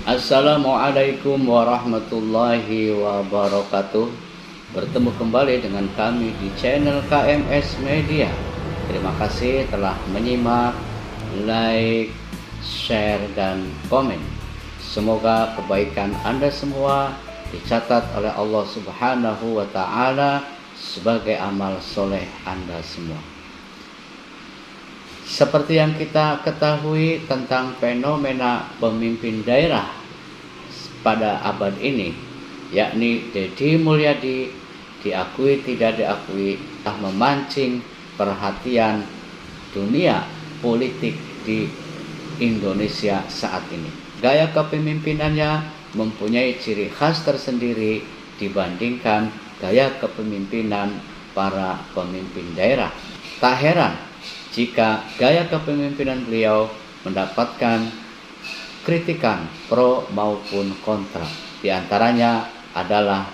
Assalamualaikum warahmatullahi wabarakatuh. Bertemu kembali dengan kami di channel KMS Media. Terima kasih telah menyimak, like, share, dan komen. Semoga kebaikan Anda semua dicatat oleh Allah Subhanahu wa Ta'ala sebagai amal soleh Anda semua. Seperti yang kita ketahui tentang fenomena pemimpin daerah pada abad ini, yakni Deddy Mulyadi, diakui tidak diakui, telah memancing perhatian dunia politik di Indonesia saat ini. Gaya kepemimpinannya mempunyai ciri khas tersendiri dibandingkan gaya kepemimpinan para pemimpin daerah. Tak heran jika gaya kepemimpinan beliau mendapatkan kritikan pro maupun kontra. Di antaranya adalah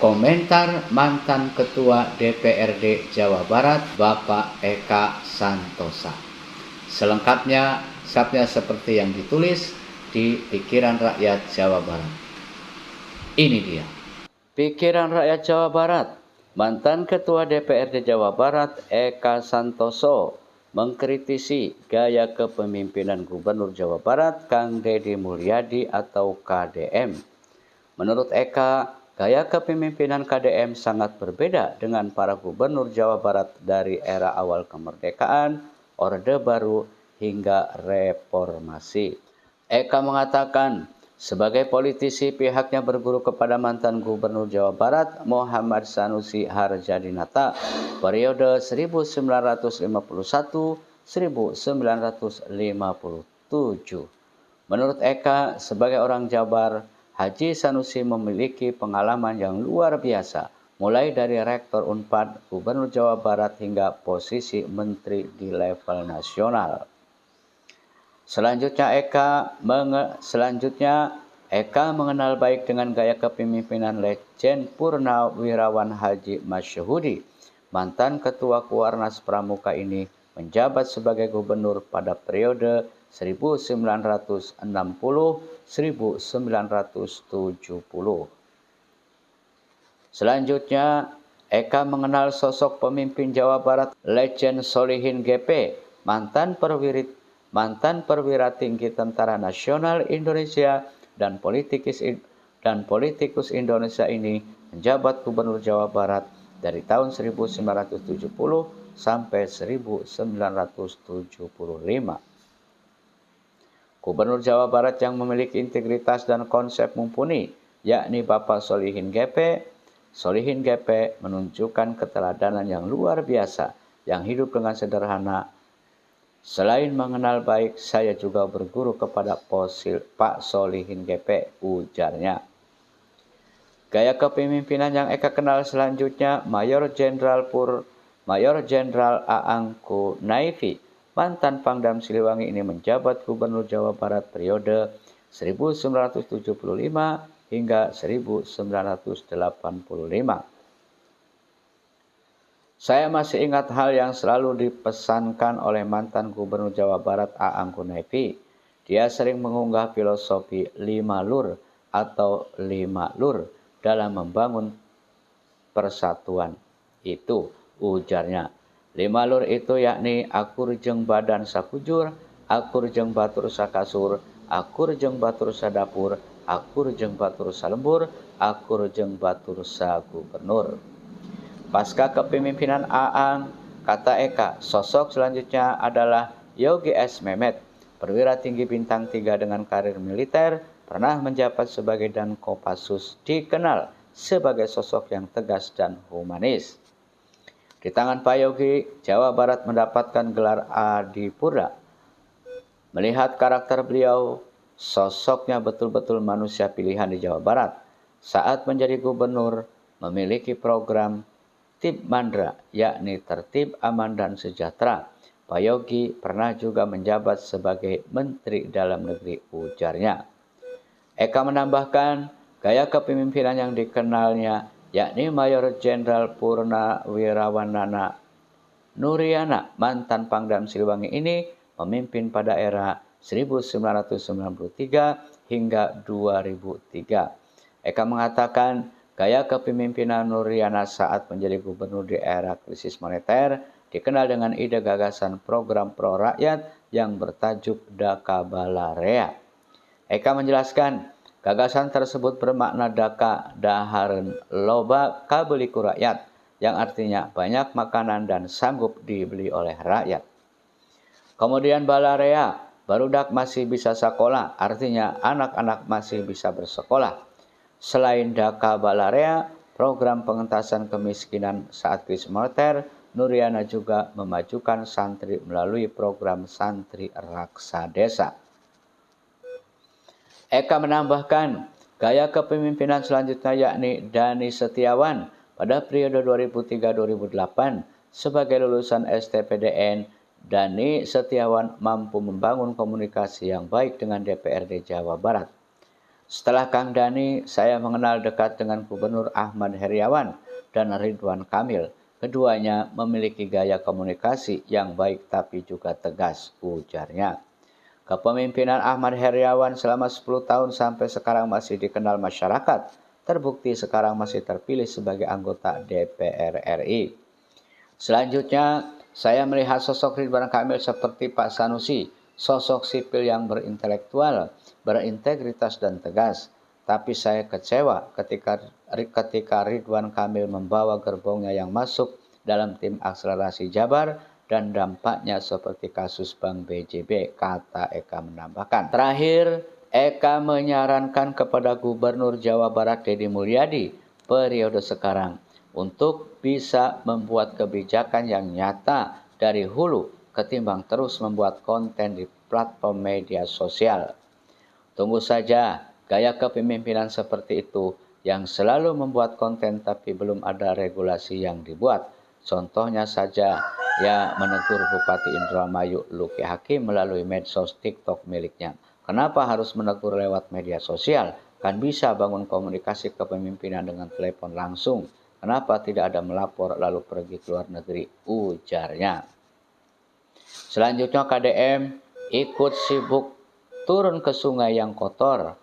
komentar mantan Ketua DPRD Jawa Barat, Bapak Eka Santosa. Selengkapnya seperti yang ditulis di Pikiran Rakyat Jawa Barat. Ini dia. Pikiran Rakyat Jawa Barat. Mantan Ketua DPRD Jawa Barat Eka Santoso mengkritisi gaya kepemimpinan Gubernur Jawa Barat Kang Deddy Mulyadi atau KDM. Menurut Eka, gaya kepemimpinan KDM sangat berbeda dengan para gubernur Jawa Barat dari era awal kemerdekaan, Orde Baru, hingga reformasi. Eka mengatakan, sebagai politisi pihaknya berguru kepada mantan Gubernur Jawa Barat Muhammad Sanusi Harjadinata periode 1951-1957. Menurut Eka, sebagai orang Jabar, Haji Sanusi memiliki pengalaman yang luar biasa, mulai dari Rektor Unpad, Gubernur Jawa Barat hingga posisi menteri di level nasional. Selanjutnya Eka mengenal baik dengan gaya kepemimpinan Legend Purnawirawan Haji Masyhudi. Mantan Ketua Kuarnas Pramuka ini menjabat sebagai gubernur pada periode 1960-1970. Selanjutnya, Eka mengenal sosok pemimpin Jawa Barat Legend Solihin GP, mantan perwira tinggi Tentara Nasional Indonesia dan politikus Indonesia ini menjabat Gubernur Jawa Barat dari tahun 1970 sampai 1975. Gubernur Jawa Barat yang memiliki integritas dan konsep mumpuni, yakni Bapak Solihin GP. Solihin GP menunjukkan keteladanan yang luar biasa, yang hidup dengan sederhana. Selain mengenal baik, saya juga berguru kepada Pak Solihin GP, ujarnya. Gaya kepemimpinan yang Eka kenal selanjutnya Mayor Jenderal Aang Kunaifi, mantan Pangdam Siliwangi ini menjabat Gubernur Jawa Barat periode 1975 hingga 1985. Saya masih ingat hal yang selalu dipesankan oleh mantan Gubernur Jawa Barat Aang Kunaifi. Dia sering mengunggah filosofi 5 lur atau 5 lur dalam membangun persatuan. Itu ujarnya. 5 lur itu yakni akur jeung badan sapujur, akur jeung batur sakasur, akur jeung batur sadapur, akur jeung batur salembur, akur jeung batur sagubernur. Pasca kepemimpinan Aang, kata Eka, sosok selanjutnya adalah Yogi S. Mehmet, perwira tinggi bintang 3 dengan karir militer, pernah menjabat sebagai Dan Kopassus, dikenal sebagai sosok yang tegas dan humanis. Di tangan Pak Yogi, Jawa Barat mendapatkan gelar Adipura. Melihat karakter beliau, sosoknya betul-betul manusia pilihan di Jawa Barat. Saat menjadi gubernur, memiliki program Tertib Mandra, yakni tertib, aman, dan sejahtera. Pak Yogi pernah juga menjabat sebagai Menteri Dalam Negeri, ujarnya. Eka menambahkan, gaya kepemimpinan yang dikenalnya, yakni Mayor Jenderal Purnawirawan Nuriana, mantan Pangdam Siliwangi ini, memimpin pada era 1993 hingga 2003. Eka mengatakan, gaya kepemimpinan Nuriana saat menjadi gubernur di era krisis moneter dikenal dengan ide gagasan program pro rakyat yang bertajuk Daka Balarea. Eka menjelaskan, gagasan tersebut bermakna Daka Dahareun Loba Kabeliku Rakyat, yang artinya banyak makanan dan sanggup dibeli oleh rakyat. Kemudian Balarea, barudak masih bisa sekolah, artinya anak-anak masih bisa bersekolah. Selain Daka Balarea, program pengentasan kemiskinan saat krisis moneter, Nuriana juga memajukan santri melalui program Santri Raksa Desa. Eka menambahkan, gaya kepemimpinan selanjutnya yakni Dani Setiawan pada periode 2003-2008 sebagai lulusan STPDN. Dani Setiawan mampu membangun komunikasi yang baik dengan DPRD Jawa Barat. Setelah Kang Dani, saya mengenal dekat dengan Gubernur Ahmad Heriawan dan Ridwan Kamil. Keduanya memiliki gaya komunikasi yang baik tapi juga tegas, ujarnya. Kepemimpinan Ahmad Heriawan selama 10 tahun sampai sekarang masih dikenal masyarakat. Terbukti sekarang masih terpilih sebagai anggota DPR RI. Selanjutnya, saya melihat sosok Ridwan Kamil seperti Pak Sanusi, sosok sipil yang berintelektual, berintegritas dan tegas. Tapi saya kecewa ketika Ridwan Kamil membawa gerbongnya yang masuk dalam tim akselerasi Jabar dan dampaknya seperti kasus Bank BJB, kata Eka menambahkan. Terakhir, Eka menyarankan kepada Gubernur Jawa Barat Deddy Mulyadi periode sekarang untuk bisa membuat kebijakan yang nyata dari hulu ketimbang terus membuat konten di platform media sosial. Tunggu saja gaya kepemimpinan seperti itu yang selalu membuat konten tapi belum ada regulasi yang dibuat. Contohnya saja, ya menegur Bupati Indramayu Luki Hakim melalui medsos TikTok miliknya. Kenapa harus menegur lewat media sosial? Kan bisa bangun komunikasi kepemimpinan dengan telepon langsung. Kenapa tidak ada melapor lalu pergi ke luar negeri? Ujarnya. Selanjutnya KDM ikut sibuk turun ke sungai yang kotor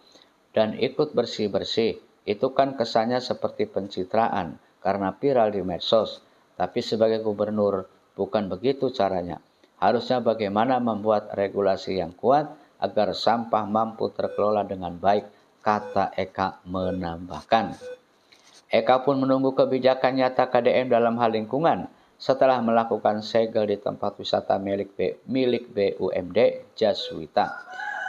dan ikut bersih-bersih. Itu kan kesannya seperti pencitraan karena viral di medsos. Tapi sebagai gubernur bukan begitu caranya. Harusnya bagaimana membuat regulasi yang kuat agar sampah mampu terkelola dengan baik, kata Eka menambahkan. Eka pun menunggu kebijakan nyata KDM dalam hal lingkungan setelah melakukan segel di tempat wisata milik BUMD Jaswita.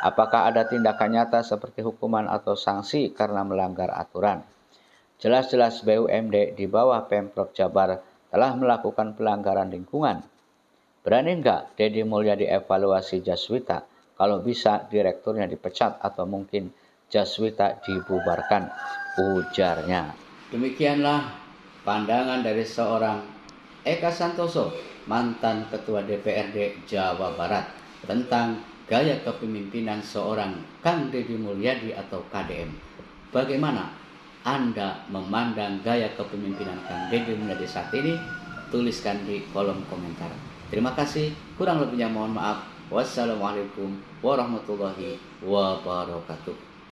Apakah ada tindakan nyata seperti hukuman atau sanksi karena melanggar aturan? Jelas-jelas BUMD di bawah Pemprov Jabar telah melakukan pelanggaran lingkungan. Berani enggak Deddy Mulyadi evaluasi Jaswita? Kalau bisa direkturnya dipecat atau mungkin Jaswita dibubarkan, ujarnya. Demikianlah pandangan dari seorang Eka Santoso, mantan Ketua DPRD Jawa Barat, tentang gaya kepemimpinan seorang Kang Deddy Mulyadi atau KDM. Bagaimana Anda memandang gaya kepemimpinan Kang Deddy Mulyadi saat ini? Tuliskan di kolom komentar. Terima kasih, kurang lebihnya mohon maaf. Wassalamualaikum warahmatullahi wabarakatuh.